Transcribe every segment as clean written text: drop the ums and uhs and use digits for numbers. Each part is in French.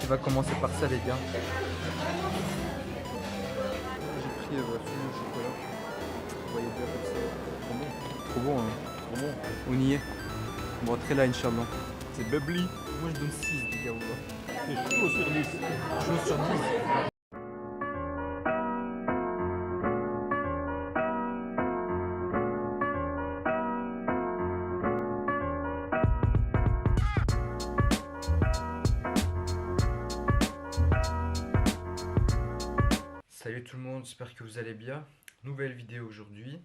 Tu vas commencer par ça les gars. J'ai pris celui au chocolat. Vous voyez bien comme ça. Trop bon. Trop bon hein. Trop bon. On y est. On va rentrer là Inch'Allah. C'est bubbly. Moi je donne 6 les gars. C'est chaud sur 10. Chose sur 10. Salut tout le monde, j'espère que vous allez bien. Nouvelle vidéo aujourd'hui.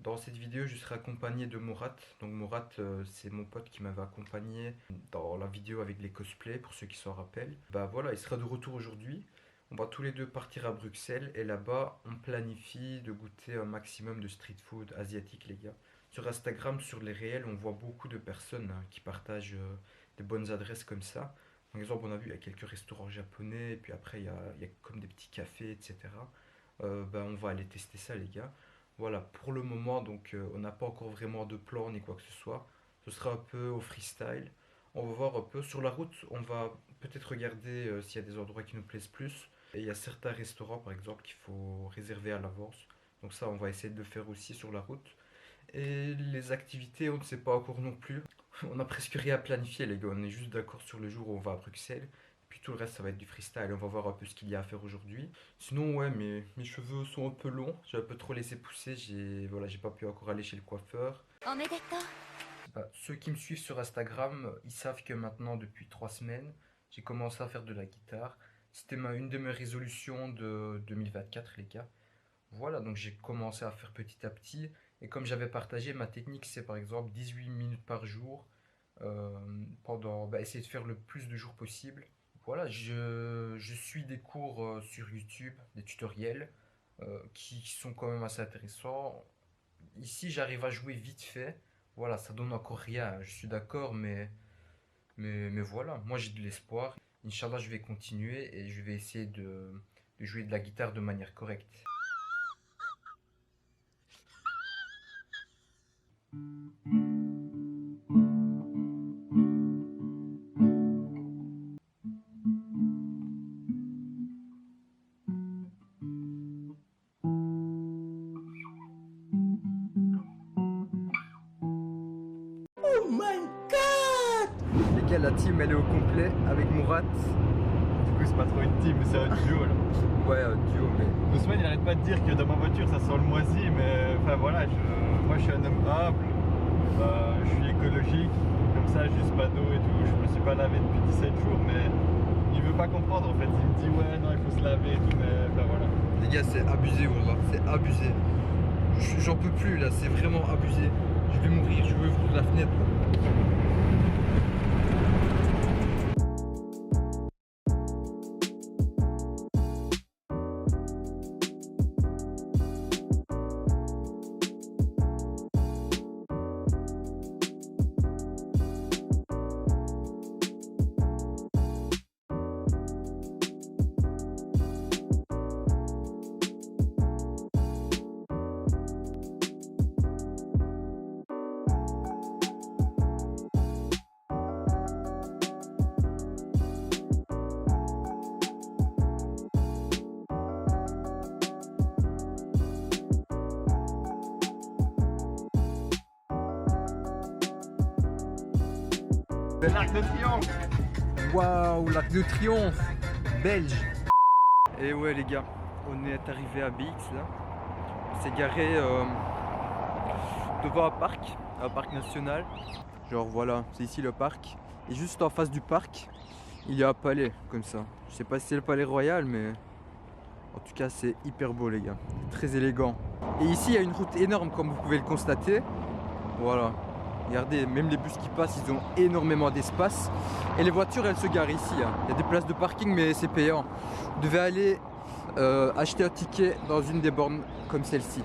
Dans cette vidéo, je serai accompagné de Mourad. Donc Mourad, c'est mon pote qui m'avait accompagné dans la vidéo avec les cosplays, pour ceux qui s'en rappellent. Bah voilà, il sera de retour aujourd'hui. On va tous les deux partir à Bruxelles et là-bas, on planifie de goûter un maximum de street food asiatique, les gars. Sur Instagram, sur les réels, on voit beaucoup de personnes qui partagent des bonnes adresses comme ça. Par exemple, on a vu il y a quelques restaurants japonais, et puis après il y a comme des petits cafés, etc. On va aller tester ça, les gars. Voilà, pour le moment, donc on n'a pas encore vraiment de plan ni quoi que ce soit. Ce sera un peu au freestyle. On va voir un peu. Sur la route, on va peut-être regarder s'il y a des endroits qui nous plaisent plus. Et il y a certains restaurants, par exemple, qu'il faut réserver à l'avance. Donc ça, on va essayer de le faire aussi sur la route. Et les activités, on ne sait pas encore non plus. On a presque rien à planifier, les gars. On est juste d'accord sur le jour où on va à Bruxelles. Puis tout le reste, ça va être du freestyle. On va voir un peu ce qu'il y a à faire aujourd'hui. Sinon, ouais, mes cheveux sont un peu longs. J'ai un peu trop laissé pousser. J'ai pas pu encore aller chez le coiffeur. Ceux qui me suivent sur Instagram, ils savent que maintenant, depuis 3 semaines, j'ai commencé à faire de la guitare. C'était une de mes résolutions de 2024, les gars. Voilà, donc j'ai commencé à faire petit à petit. Et comme j'avais partagé, ma technique, c'est par exemple 18 minutes par jour. Essayer de faire le plus de jours possible. Voilà, je suis des cours sur YouTube, des tutoriels qui sont quand même assez intéressants. Ici, j'arrive à jouer vite fait. Voilà, ça donne encore rien, je suis d'accord, mais voilà, moi j'ai de l'espoir. Inch'Allah, je vais continuer et je vais essayer de jouer de la guitare de manière correcte. Les gars, la team elle est au complet avec Mourad. Du coup, c'est pas trop une team, c'est un duo là. Ouais, duo, mais. Ousmane, il arrête pas de dire que dans ma voiture ça sent le moisi, mais enfin voilà, moi je suis un homme humble, je suis écologique, comme ça, juste pas d'eau et tout. Je me suis pas lavé depuis 17 jours, mais il veut pas comprendre en fait. Il me dit ouais, non, il faut se laver et tout, mais enfin voilà. Les gars, c'est abusé, voilà, c'est abusé. J'en peux plus là, c'est vraiment abusé. Je vais mourir, je veux ouvrir la fenêtre. C'est l'Arc de Triomphe. Waouh, l'Arc de Triomphe belge. Et ouais les gars, on est arrivé à BX là. On s'est garé devant un parc national. Genre voilà, c'est ici le parc. Et juste en face du parc, il y a un palais comme ça. Je sais pas si c'est le palais royal, mais en tout cas c'est hyper beau les gars. Très élégant. Et ici il y a une route énorme comme vous pouvez le constater. Voilà. Regardez, même les bus qui passent, ils ont énormément d'espace. Et les voitures, elles se garent ici. Hein. Il y a des places de parking, mais c'est payant. Vous devez aller acheter un ticket dans une des bornes comme celle-ci.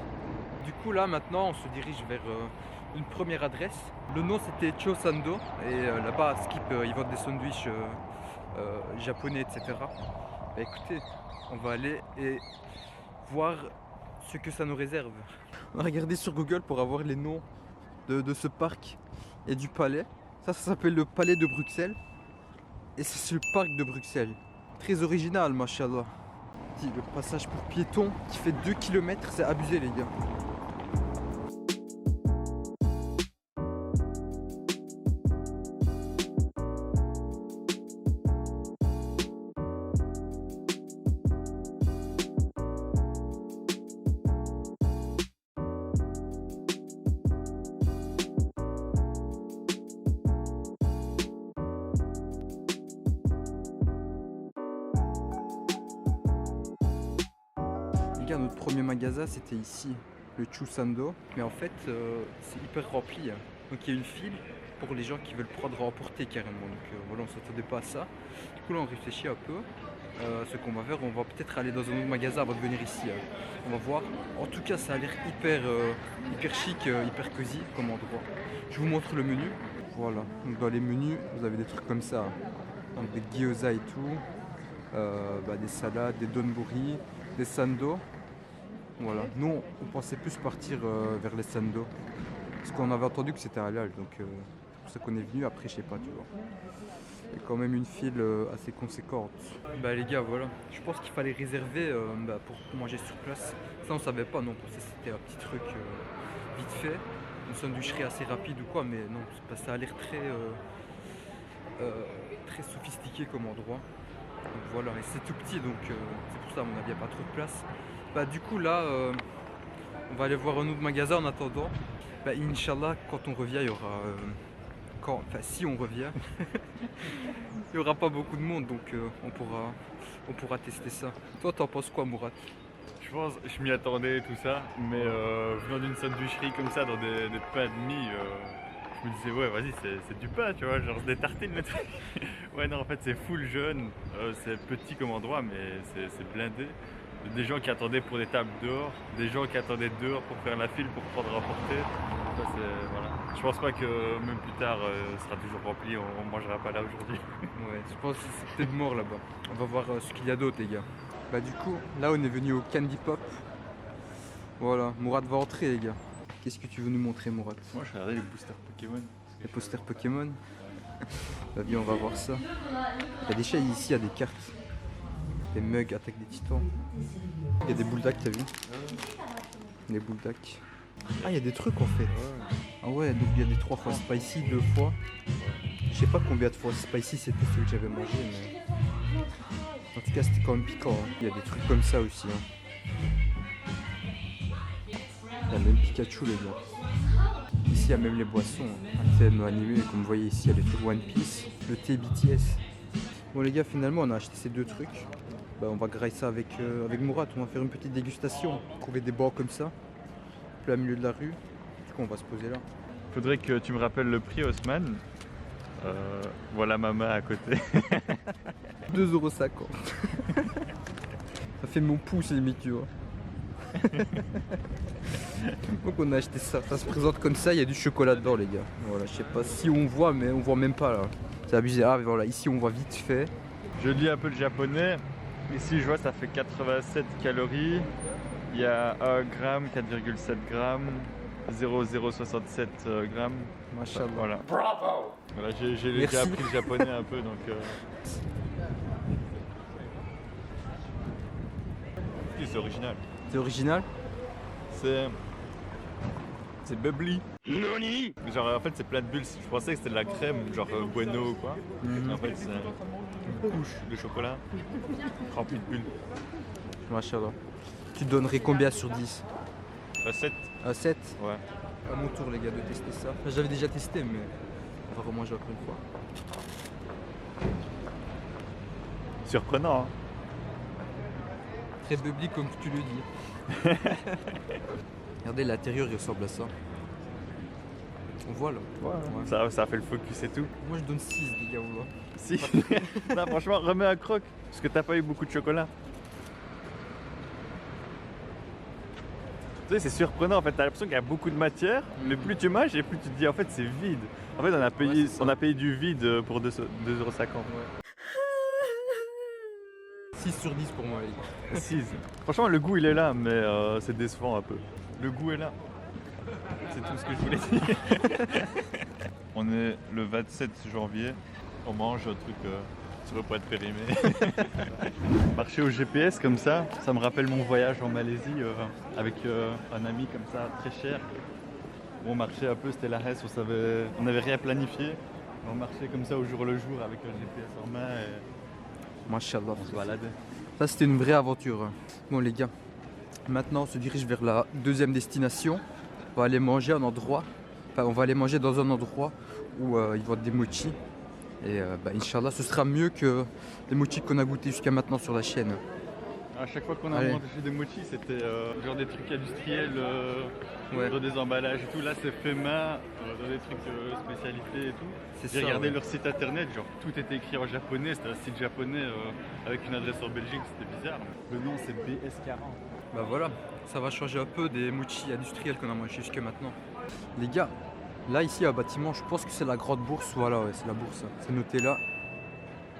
Du coup, là, maintenant, on se dirige vers une première adresse. Le nom, c'était Chosando. Et là-bas, à Skip, ils vendent des sandwichs japonais, etc. Bah, écoutez, on va aller et voir ce que ça nous réserve. On a regardé sur Google pour avoir les noms de ce parc et du palais. Ça s'appelle le palais de Bruxelles. Et c'est le parc de Bruxelles. Très original, machallah. Le passage pour piétons qui fait 2 km, c'est abusé les gars. Les gars, notre premier magasin c'était ici, le Chusando. Mais en fait, c'est hyper rempli. Hein. Donc il y a une file pour les gens qui veulent prendre à emporter carrément. Donc voilà, on s'attendait pas à ça. Du coup là, on réfléchit un peu. Ce qu'on va faire, on va peut-être aller dans un autre magasin avant de venir ici. Hein. On va voir. En tout cas, ça a l'air hyper chic, hyper cosy comme endroit. Je vous montre le menu. Voilà. Donc dans les menus, vous avez des trucs comme ça. Donc des gyoza et tout. Des salades, des donburi, des sando. Voilà. Nous, on pensait plus partir vers les sando. Parce qu'on avait entendu que c'était halal. Donc c'est pour ça qu'on est venu. Après, je sais pas, tu vois. Il y a quand même une file assez conséquente. Bah les gars, voilà. Je pense qu'il fallait réserver pour manger sur place. Ça, on savait pas, non. C'était un petit truc vite fait. Une sandwicherie assez rapide ou quoi. Mais non, ça a l'air très sophistiqué comme endroit. Donc voilà, et c'est tout petit, donc c'est pour ça, à mon avis, il n'y a pas trop de place. Bah du coup, là, on va aller voir un autre magasin en attendant. Bah Inch'Allah, quand on revient, il y aura... si on revient, il n'y aura pas beaucoup de monde, donc on pourra tester ça. Toi, t'en penses quoi, Mourad? Je m'y attendais tout ça, mais venant d'une sandwicherie comme ça, dans des pains de mie, je me disais ouais vas-y c'est du pain, tu vois, genre des tartines le truc. Ouais non, en fait c'est full jeune, c'est petit comme endroit, mais c'est blindé. Des gens qui attendaient pour des tables dehors, des gens qui attendaient dehors pour faire la file pour prendre à emporter. Ça, voilà. Je pense pas que même plus tard ce sera toujours rempli, on mangera pas là aujourd'hui. Ouais, je pense que c'est peut-être mort là-bas. On va voir ce qu'il y a d'autre, les gars. Bah du coup, là on est venu au Candy Pop. Voilà, Mourad va entrer, les gars. Qu'est-ce que tu veux nous montrer, Mourad? Moi je regardais les boosters Pokémon. Les posters Pokémon. Bah viens, on va voir ça. Il y a des chats ici, il y a des cartes. Des mugs, attaque des titans. Il y a des bulldacs, t'as vu? Des bulldacs. Ah, il y a des trucs en fait. Ah ouais, donc il y a des 3 fois spicy, 2 fois. Je sais pas combien de fois spicy c'était celui que j'avais mangé, mais... En tout cas, c'était quand même piquant. Hein. Il y a des trucs comme ça aussi. Hein. Il y a même Pikachu, les gars. Ici, il y a même les boissons. Un thème animé, comme vous voyez ici, il y a les trucs One Piece, le thé BTS. Bon, les gars, finalement, on a acheté ces 2 trucs. Bah, on va grailler ça avec Mourad. On va faire une petite dégustation. Trouver des bancs comme ça, plein milieu de la rue. Du coup, on va se poser là. Faudrait que tu me rappelles le prix, Haussmann. Voilà ma main à côté. 2,50 €. Ça fait mon pouce limite, tu vois. Donc on a acheté ça. Ça se présente comme ça, il y a du chocolat dedans, les gars. Voilà, je sais pas si on voit, mais on voit même pas là. C'est abusé. Ah, mais voilà, ici on voit vite fait. Je lis un peu le japonais. Ici je vois ça fait 87 calories. Il y a 1 gramme, 4,7 grammes, 0,067 grammes. Machallah. Voilà. Bravo. Voilà, j'ai déjà appris le japonais un peu, donc... C'est original. C'est original? C'est bubbly. Noni. Genre en fait c'est plein de bulles. Je pensais que c'était de la crème, genre bueno ou quoi. En fait c'est une couche de chocolat remplie de bulles. Machallah. Tu donnerais combien sur 10? 7. 7? Ouais. À mon tour, les gars, de tester ça. Enfin, j'avais déjà testé, mais on va remanger encore une fois. Surprenant, hein. Très bubbly comme tu le dis. Regardez, l'intérieur il ressemble à ça. On voit là. Ouais. Ça fait le focus et tout. Moi je donne 6, les gars, on voit. Si. Non, franchement, remets un croc. Parce que t'as pas eu beaucoup de chocolat. Tu sais, c'est surprenant en fait. T'as l'impression qu'il y a beaucoup de matière, mais plus tu manges et plus tu te dis en fait c'est vide. En fait, on a payé du vide pour 2,50 €. Ouais. 6 sur 10 pour moi, les gars. 6. Franchement, le goût il est là, mais c'est décevant un peu. Le goût est là. C'est tout ce que je voulais dire. On est le 27 janvier On mange un truc sur le point de périmé. Marcher au GPS comme ça me rappelle mon voyage en Malaisie avec un ami comme ça, très cher. On marchait un peu, c'était la Hesse, on n'avait rien planifié. On marchait comme ça au jour le jour avec un GPS en main et Machallah. on se baladait. Ça, c'était une vraie aventure. Bon, les gars, maintenant, on se dirige vers la deuxième destination. On va aller manger on va aller manger dans un endroit où il va y avoir des mochis. Et Inch'Allah, ce sera mieux que les mochis qu'on a goûté jusqu'à maintenant sur la chaîne. À chaque fois qu'on a mangé des mochis, c'était genre des trucs industriels, dans des emballages et tout. Là, c'est fait main, dans des trucs spécialités et tout. J'ai regardé leur site internet, genre tout était écrit en japonais. C'était un site japonais avec une adresse en Belgique, c'était bizarre. Le nom, c'est BS40. Bah voilà, ça va changer un peu des mochis industriels qu'on a mangés jusqu'à maintenant. Les gars, là ici à bâtiment, je pense que c'est la grande bourse. Voilà, ouais, c'est la bourse. C'est noté là.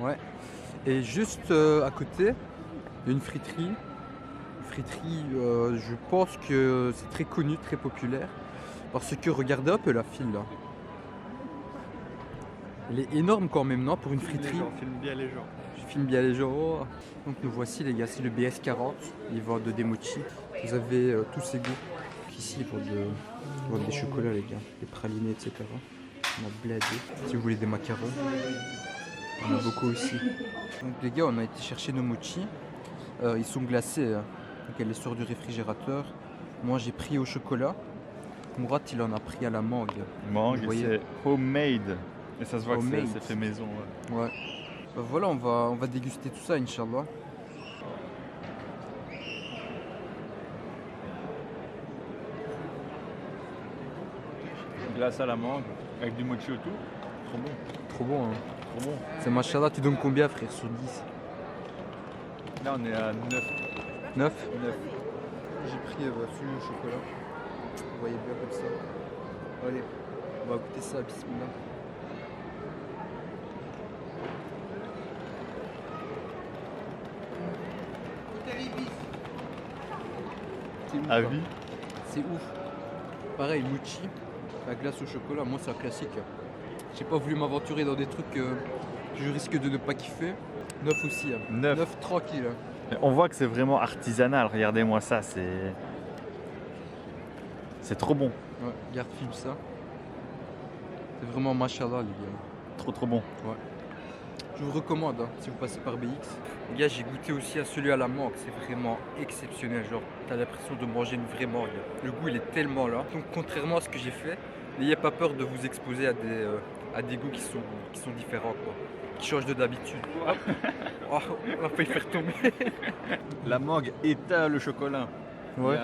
Ouais. Et juste à côté, il y a une friterie. Je pense que c'est très connu, très populaire. Parce que regardez un peu la file là. Elle est énorme quand même, non, pour une friterie. Filme bien les gens. Je filme bien les gens. Oh. Donc nous voici les gars, c'est le BS40. Ils vendent des mochis. Vous avez tous ces goûts. Ici ils vendent des chocolats les gars, des pralinés, etc. On a bladé. Si vous voulez des macarons, on a beaucoup aussi. Donc les gars, on a été chercher nos mochis. Ils sont glacés. Donc elle sort du réfrigérateur. Moi j'ai pris au chocolat. Mourad il en a pris à la mangue. Mangue, c'est homemade. Et ça se voit homemade. que c'est fait maison. Ouais. Bah voilà, on va déguster tout ça, Inch'Allah. Glace à la mangue, avec du mochi autour. Trop bon. Trop bon, hein. Trop bon. C'est machallah, tu donnes combien frère sur 10? Là on est à 9. 9. J'ai pris celui au chocolat. Vous voyez bien comme ça. Allez, on va goûter ça, bismillah. C'est ouf, À hein. vie. C'est ouf. Pareil, mochi, la glace au chocolat, moi c'est un classique. J'ai pas voulu m'aventurer dans des trucs que je risque de ne pas kiffer. 9 aussi. Hein. 9 tranquille. Hein. On voit que c'est vraiment artisanal, regardez-moi ça, c'est trop bon. Ouais, regarde, filme ça. C'est vraiment machallah les gars. Trop bon. Ouais. Je vous recommande hein, si vous passez par BX. Les gars, j'ai goûté aussi à celui à la mangue, c'est vraiment exceptionnel. Genre, t'as l'impression de manger une vraie mangue. Le goût, il est tellement là. Donc, contrairement à ce que j'ai fait, n'ayez pas peur de vous exposer à des goûts qui sont différents, quoi. Qui changent de d'habitude. Oh, on va pas y faire tomber. La mangue éteint le chocolat. Ouais.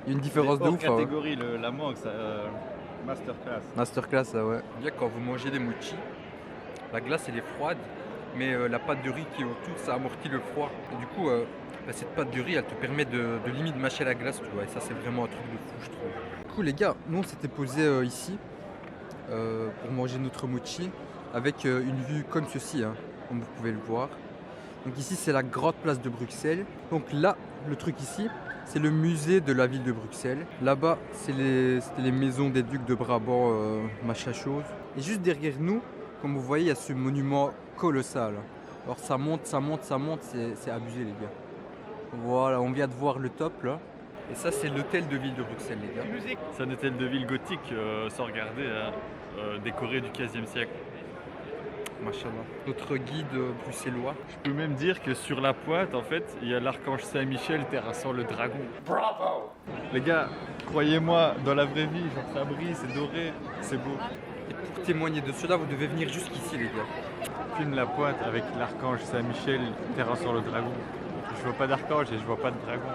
Il y a une différence de ouf. Catégorie, la mangue, ça, masterclass. Masterclass, ça, ouais. Bien, quand vous mangez des mochis, la glace elle est froide, mais la pâte de riz qui est autour, ça amortit le froid. Et du coup, cette pâte de riz, elle te permet de limite mâcher la glace, tu vois. Et ça, c'est vraiment un truc de fou, je trouve. Du coup, les gars, nous on s'était posé ici pour manger notre mochi avec une vue comme ceci, hein, comme vous pouvez le voir. Donc ici, c'est la grande place de Bruxelles. Donc là, le truc ici, c'est le musée de la ville de Bruxelles. Là-bas, c'était les maisons des ducs de Brabant, machin chose. Et juste derrière nous, comme vous voyez, il y a ce monument colossal. Alors ça monte, c'est abusé les gars. Voilà, on vient de voir le top là. Et ça, c'est l'hôtel de ville de Bruxelles les gars. C'est un hôtel de ville gothique, sans regarder, décoré du 15e siècle. Machallah. Notre guide bruxellois. Je peux même dire que sur la pointe, en fait, il y a l'archange Saint-Michel terrassant le dragon. Bravo! Les gars, croyez-moi, dans la vraie vie, genre ça brille, c'est doré, c'est beau. Et pour témoigner de cela, vous devez venir jusqu'ici les gars. Filme la pointe avec l'archange Saint-Michel terrassant le dragon. Je vois pas d'archange et je vois pas de dragon.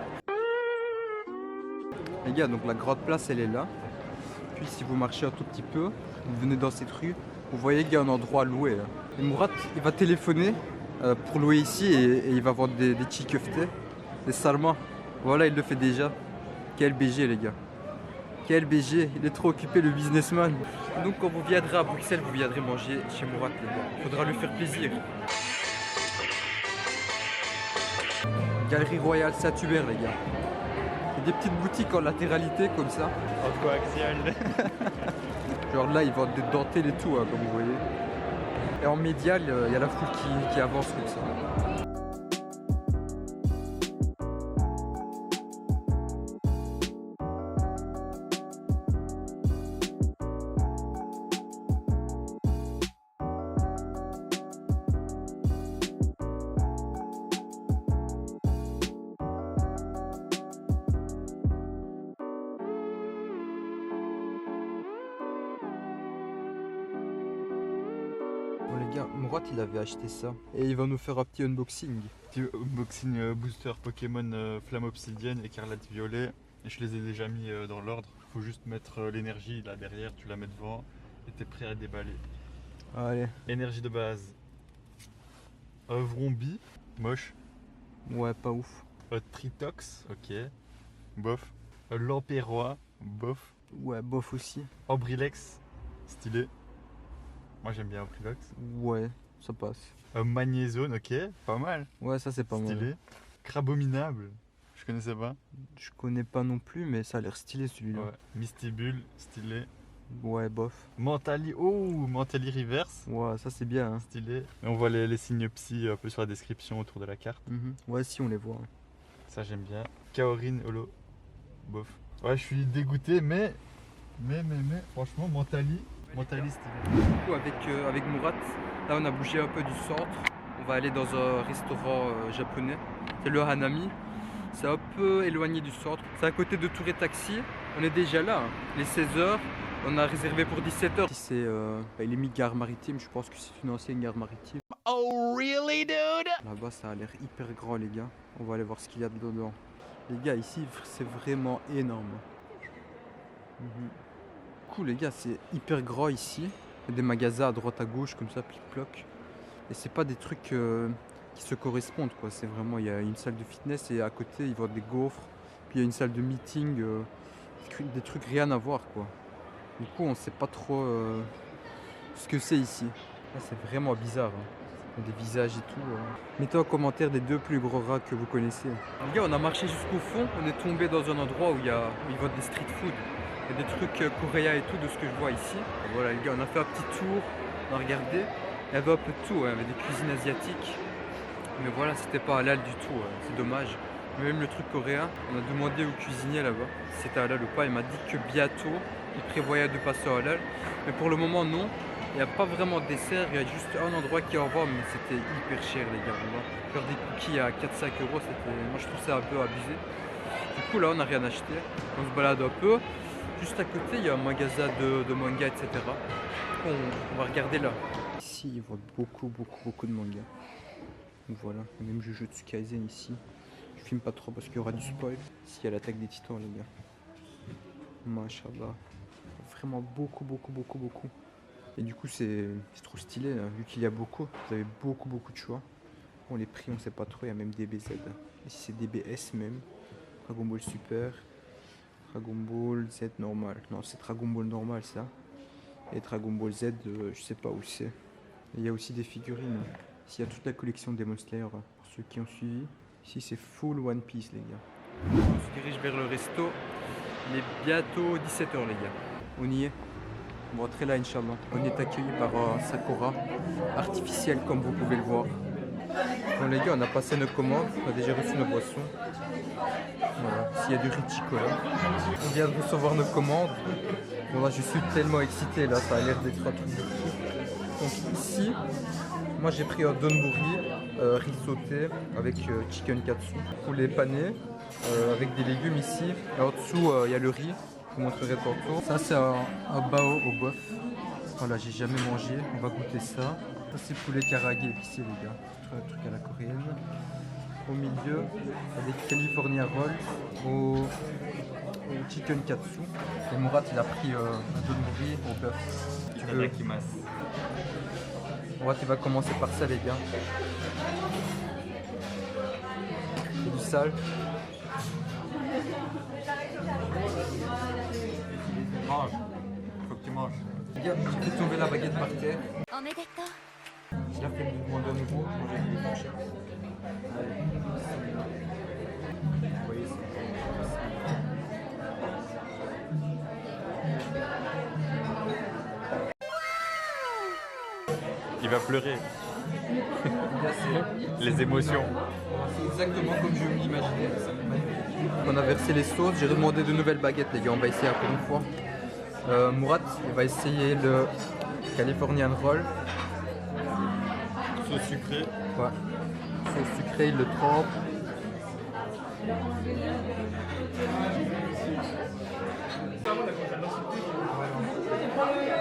Les gars, donc la grande place elle est là. Puis si vous marchez un tout petit peu, vous venez dans cette rue, vous voyez qu'il y a un endroit à louer. Là. Et Mourad, il va téléphoner pour louer ici et il va vendre des chikeftés, des sarmas. Voilà, il le fait déjà. Quel BG les gars. Quel BG, il est trop occupé le businessman. Donc quand vous viendrez à Bruxelles, vous viendrez manger chez Mourad les gars. Faudra lui faire plaisir. Galerie Royale Saint-Hubert les gars. Il y a des petites boutiques en latéralité comme ça. En coaxial. Genre là ils vendent des dentelles et tout hein, comme vous voyez. Et en médial, il y a la foule qui avance comme ça. Bon les gars, Mourad il avait acheté ça et il va nous faire un petit unboxing. Petit unboxing booster Pokémon Flamme Obsidienne, Écarlate Violet. Et je les ai déjà mis dans l'ordre. Faut juste mettre l'énergie là derrière, tu la mets devant et t'es prêt à déballer. Allez. Énergie de base. Vrombi, moche. Ouais, pas ouf. Tritox, ok. Bof. Lampérois, bof. Ouais, bof aussi. Ambrilex, stylé. Moi j'aime bien Ambrilex. Ouais, ça passe. Magnézone, ok, pas mal. Ouais, ça c'est pas mal. Stylé. Crabominable, je connaissais pas. Je connais pas non plus, mais ça a l'air stylé celui-là. Ouais. Mystibule, stylé. Ouais, bof. Mentali Reverse, Ouais, ça c'est bien. Hein. stylé. Et on voit les signes psy un peu sur la description autour de la carte. Ouais, si on les voit. Ça j'aime bien. Kaorin Holo, bof. Ouais, je suis dégoûté, mais franchement, Mentali stylé. Du coup, avec Mourad, là on a bougé un peu du centre. On va aller dans un restaurant japonais. C'est le Hanami. C'est un peu éloigné du centre. C'est à côté de Tour et Taxi. On est déjà là. Hein. Les 16h, on a réservé pour 17h. C'est il est mis gare maritime. Je pense que c'est une ancienne gare maritime. Oh really, dude? Là-bas, ça a l'air hyper grand, les gars. On va aller voir ce qu'il y a dedans. Les gars, ici, c'est vraiment énorme. Cool, les gars, c'est hyper grand ici. Il y a des magasins à droite à gauche, comme ça, plic-ploc. Et c'est pas des trucs qui se correspondent, quoi. C'est vraiment, il y a une salle de fitness et à côté, il y a des gaufres. Puis il y a une salle de meeting, des trucs rien à voir, quoi. Du coup, on sait pas trop ce que c'est ici. Là, c'est vraiment bizarre. Hein. Il y a des visages et tout. Mettez en commentaire des 2 plus gros rats que vous connaissez. Les gars, on a marché jusqu'au fond. On est tombé dans un endroit où il y a des street food. Il y a des trucs coréens et tout de ce que je vois ici. Voilà, les gars, on a fait un petit tour. On a regardé. Il y avait un peu de tout. Hein. Il y avait des cuisines asiatiques. Mais voilà, c'était pas halal du tout. C'est dommage. Même le truc coréen, on a demandé au cuisinier là-bas si c'était halal ou pas. Il m'a dit que bientôt, il prévoyait de passer au halal. Mais pour le moment, non. Il n'y a pas vraiment de dessert, il y a juste un endroit qui en vend, mais c'était hyper cher les gars. Faire des cookies à 4-5 €, moi je trouve ça un peu abusé. Du coup là on n'a rien acheté, on se balade un peu. Juste à côté il y a un magasin de manga, etc. On va regarder là. Ici ils vendent beaucoup de mangas. Donc voilà, même Jujutsu Kaisen ici. Je filme pas trop parce qu'il y aura du spoil. Ici il y a l'attaque des titans les gars. Mashallah. Vraiment beaucoup. Et du coup c'est trop stylé là, vu qu'il y a beaucoup, vous avez beaucoup de choix. Bon les prix on sait pas trop, il y a même DBZ. Ici c'est DBS même, Dragon Ball Super, Dragon Ball Z normal. Non c'est Dragon Ball normal ça. Et Dragon Ball Z je sais pas où c'est. Et il y a aussi des figurines. Ici il y a toute la collection Demon Slayer pour ceux qui ont suivi. Ici c'est full One Piece les gars. On se dirige vers le resto. Il est bientôt 17h les gars. On y est. On va rentrer là, Inch'Allah. On est accueilli par Sakura, artificielle comme vous pouvez le voir. Bon les gars, on a passé nos commandes, on a déjà reçu nos boissons. Voilà, s'il y a du Richiko là. On vient de recevoir nos commandes. Bon là, je suis tellement excité là, ça a l'air d'être un truc de fou. Donc ici, moi j'ai pris un donburi, riz sauté avec chicken katsu, poulet pané, avec des légumes ici. Et en dessous, il y a le riz. Je vous montrerai tantôt. Ça c'est un bao au bœuf. Voilà, j'ai jamais mangé. On va goûter ça. Ça c'est poulet karaage épicé les gars. Un truc à la coréenne. Au milieu, il y a des California rolls au chicken katsu. Et Mourad il a pris un donburi au bœuf. Tu veux Mourad il va commencer par ça les gars. C'est du sale. Mange, faut que tu manges. Regarde, j'ai fait tomber la baguette par terre. Je la fais me demander à nouveau, manger des fourchettes. Vous voyez ça. il va pleurer. Là, Les émotions. c'est exactement comme je me l'imaginais. On a versé les sauces, j'ai demandé de nouvelles baguettes les gars, on va essayer encore une fois. Mourad, il va essayer le Californian Roll. Sauce sucrée. Ouais. Sauce sucrée, il le trempe.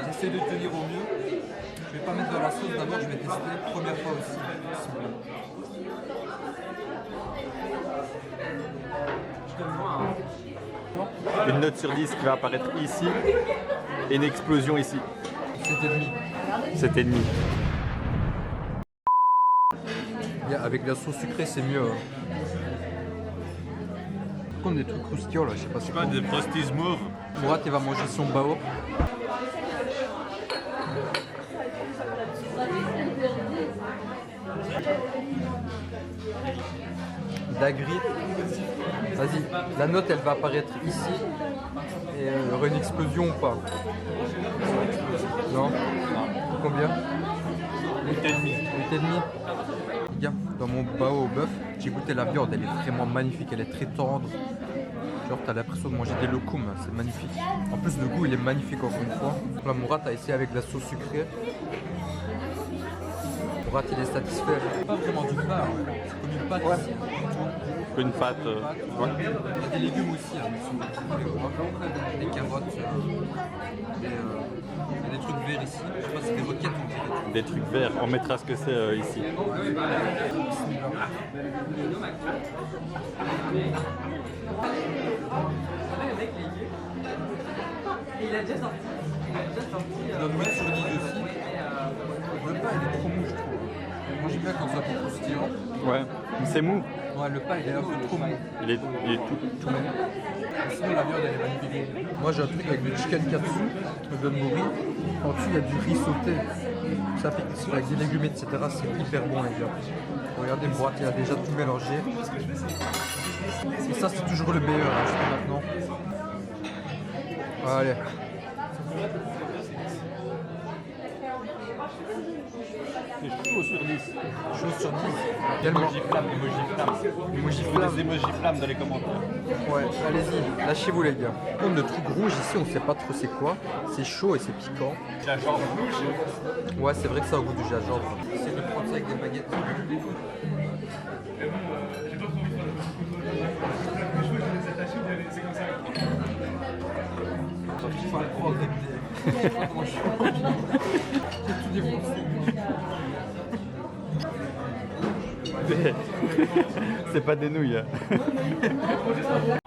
J'essaie de tenir au mieux. Je vais pas mettre de la sauce d'abord, je vais tester. Première fois aussi. Une note sur 10 qui va apparaître ici et une explosion ici. 7,5. 7,5. Avec la sauce sucrée, c'est mieux. Par contre, des trucs croustillants là, je sais pas c'est quoi. Des Frosties mauves. Mourad, il va manger son bao. Dagri. Vas-y, la note elle va apparaître ici. Et il y aura une explosion ou pas? Non? Combien? 8,5. 8,5. Les gars, dans mon bao au bœuf, j'ai goûté la viande, elle est vraiment magnifique, elle est très tendre. Genre t'as l'impression de manger des locums, c'est magnifique. En plus le goût il est magnifique encore une fois. Là Mourad a essayé avec la sauce sucrée. Mourad il est satisfait. Pas vraiment du pain, c'est comme une pâte ici. Une pâte. Il y a des légumes aussi, hein, des carottes, et des trucs verts ici. Je sais pas si c'est des roquettes on dirait. Des trucs verts. On mettra ce que c'est ici. Je donne 8 sur 10 aussi. Le pain il est trop mou je trouve. Moi j'aime bien quand c'est un peu croustillant. Ouais. C'est mou. Ouais, le pain il est un peu trop mou. Il est tout mou. Sinon la viande elle est magnifique. Moi j'ai un truc avec le chicken katsu, le donburi. En dessous il y a du riz sauté. Ça pique avec des légumes etc. C'est hyper bon les gars. Regardez le boîte, il a déjà tout mélangé. Et ça c'est toujours le meilleur hein, jusqu'à maintenant. Allez. C'est chaud sur 10. Chose sur 10. Tellement. Emoji flamme. Des emojis flammes dans les commentaires. Ouais, allez-y, lâchez-vous les gars. Par contre, le truc rouge ici, on sait pas trop c'est quoi. C'est chaud et c'est piquant. Gingembre rouge. Ouais, c'est vrai que ça a au goût du gingembre. Essayez de prendre ça avec des baguettes. Il faut le prendre avec des... J'ai tout défoncé. C'est pas des nouilles.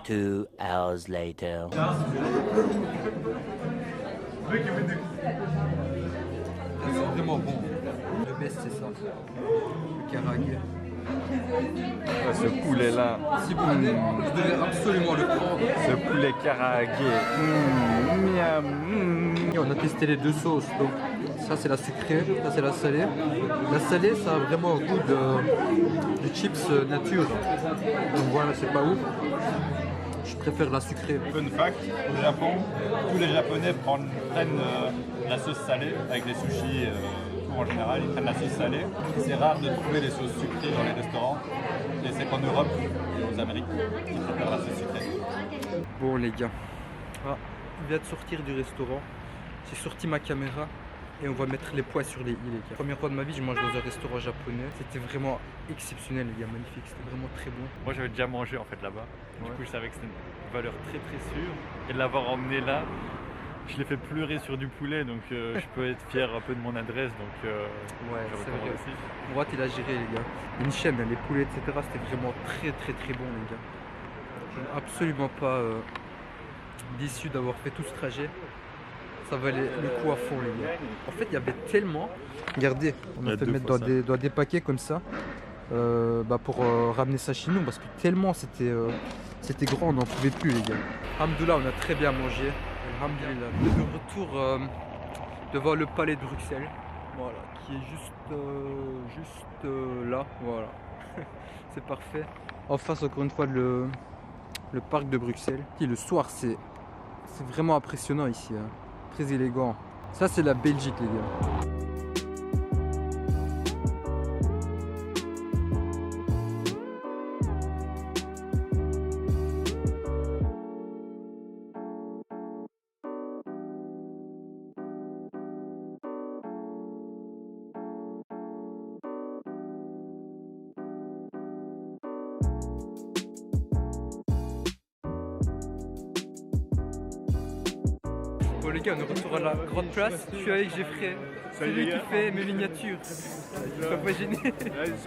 2 hours later. C'est vraiment bon. Le best c'est ça. Le karage. Ce poulet là. Si vous venez, vous devez absolument le prendre. Ce poulet karaage. Miam. Et on a testé les deux sauces. Donc ça c'est la sucrée, ça c'est la salée. La salée ça a vraiment un goût de chips nature. Donc voilà, c'est pas ouf. Je préfère la sucrée. Fun fact, au Japon, tous les Japonais prennent la sauce salée avec les sushis. En général, ils prennent la sauce salée. C'est rare de trouver des sauces sucrées dans les restaurants. Et c'est qu'en Europe et aux Amériques qu'ils préfèrent la sauce sucrée. Bon les gars, je viens de sortir du restaurant. J'ai sorti ma caméra et on va mettre les poids sur les i les gars. Première fois de ma vie, je mange dans un restaurant japonais. C'était vraiment exceptionnel les gars, magnifique. C'était vraiment très bon. Moi j'avais déjà mangé en fait là-bas. Ouais. Du coup je savais que c'était une valeur très très sûre. Et de l'avoir emmené là, je l'ai fait pleurer sur du poulet, donc je peux être fier un peu de mon adresse, donc Ouais, je c'est recommande vrai. aussi. Mourad il a géré les gars. Une chaîne, les poulets, etc. C'était vraiment très très très bon les gars. Je suis absolument pas déçu d'avoir fait tout ce trajet. Ça valait le coup à fond les gars. En fait il y avait tellement. Regardez, on Il y a a fait deux mettre fois dans des paquets comme ça. Pour ramener ça chez nous parce que tellement c'était grand, on n'en pouvait plus les gars. Alhamdoulilah, on a très bien mangé. Alhamdoulilah. De retour devant le palais de Bruxelles, voilà, qui est juste là, voilà. C'est parfait. En face encore une fois le parc de Bruxelles. Et le soir c'est vraiment impressionnant ici, hein. Très élégant. Ça c'est la Belgique les gars. Bon les gars, on est retour à la grande place. Je suis avec Geoffrey. C'est Salut, lui les qui gars. fait mes miniatures. Sois pas gêné.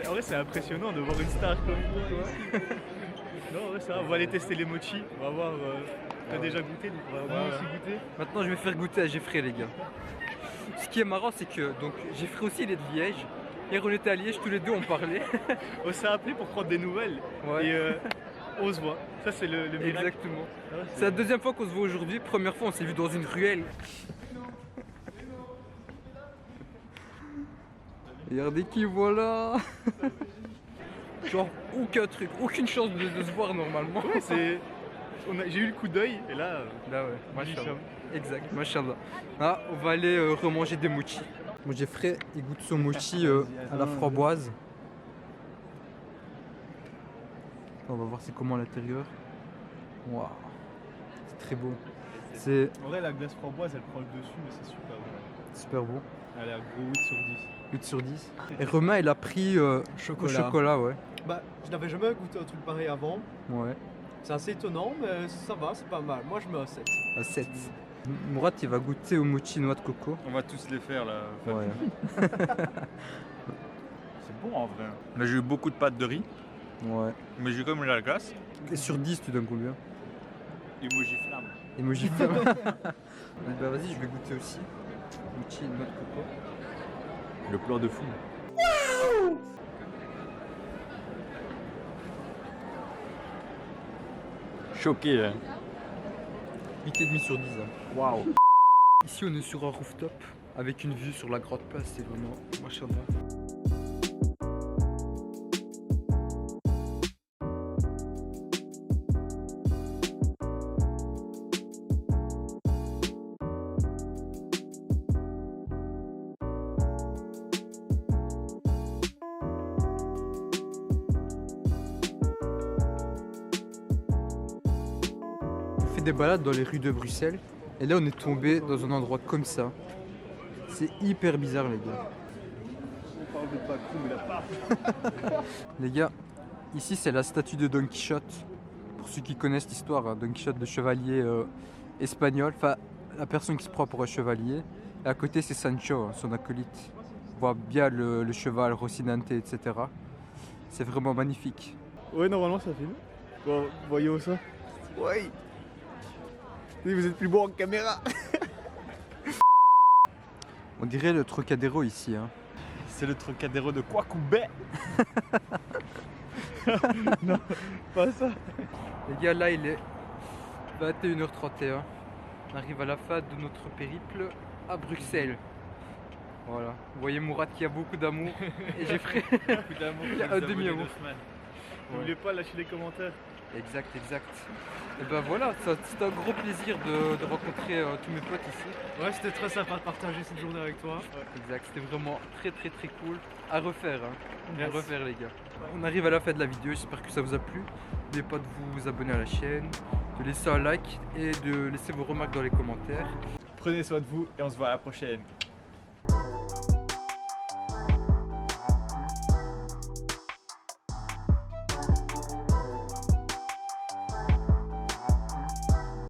En vrai, c'est impressionnant de voir une star comme toi. Non, ouais, ça va. On va aller tester les mochis. On va voir. T'as déjà goûté, donc on va moi aussi goûter. Maintenant, je vais faire goûter à Geoffrey, les gars. Ce qui est marrant, c'est que donc Geoffrey aussi, il est de Liège. Hier, on était à Liège, tous les deux, on parlait. On s'est appelé pour prendre des nouvelles. Ouais. Et on se voit. Ça, c'est le miracle. Exactement. Ah ouais, C'est la deuxième fois qu'on se voit aujourd'hui. Première fois, on s'est vu dans une ruelle. Regardez qui voilà. Genre aucun truc, aucune chance de se voir normalement. Ouais, c'est. J'ai eu le coup d'œil et là. Là ouais, machallah. Hicham. Exact, machallah. Ah, on va aller remanger des mochis. Moi Geoffrey, il goûte son mochi à la framboise. On va voir c'est comment à l'intérieur. Waouh, c'est très beau. C'est En vrai, la glace framboise, elle prend le dessus, mais c'est super bon. super beau. Elle a un gros 8 sur 10. 8 sur 10. Et Romain, il a pris au chocolat, ouais. Bah, je n'avais jamais goûté un truc pareil avant. Ouais, C'est assez étonnant, mais ça va, c'est pas mal. Moi, je mets un 7. à 7. Mourad, il va goûter au mochi noix de coco. On va tous les faire là. Ouais. C'est bon en vrai. Mais j'ai eu beaucoup de pâtes de riz, Ouais. mais j'ai quand même la glace. Et sur 10, tu donnes combien? Emoji flamme. Emoji flamme. Bah vas-y, je vais goûter aussi. Mochi noix de coco. Le plan de fou. Choqué hein. 8,5 sur 10. Waouh. Ici, on est sur un rooftop avec une vue sur la grande place. C'est vraiment machallah. On fait des balades dans les rues de Bruxelles et là on est tombé dans un endroit comme ça. C'est hyper bizarre les gars. On parle de pas cool, là. Les gars, ici c'est la statue de Don Quichotte. Pour ceux qui connaissent l'histoire, hein, Don Quichotte, le chevalier espagnol, enfin la personne qui se prend pour un chevalier. Et à côté c'est Sancho, hein, son acolyte. On voit bien le cheval, Rocinante, etc. C'est vraiment magnifique. Ouais, normalement ça filme. Bon, voyons ça. Ouais. Vous êtes plus bon en caméra. On dirait le Trocadéro ici. Hein. C'est le Trocadéro de Kwakubé. Non, pas ça. Les gars, là il est 21h31. On arrive à la fin de notre périple à Bruxelles. Voilà. Vous voyez Mourad qui a beaucoup d'amour et Geoffrey. Beaucoup d'amour. Il y a un demi-amour. N'oubliez pas de lâcher les commentaires. Exact, exact. Et ben voilà, c'est un gros plaisir de rencontrer tous mes potes ici. Ouais, c'était très sympa de partager cette journée avec toi. Exact, c'était vraiment très cool. À refaire, hein. Yes. À refaire les gars. On arrive à la fin de la vidéo, j'espère que ça vous a plu. N'oubliez pas de vous abonner à la chaîne, de laisser un like et de laisser vos remarques dans les commentaires. Prenez soin de vous et on se voit à la prochaine.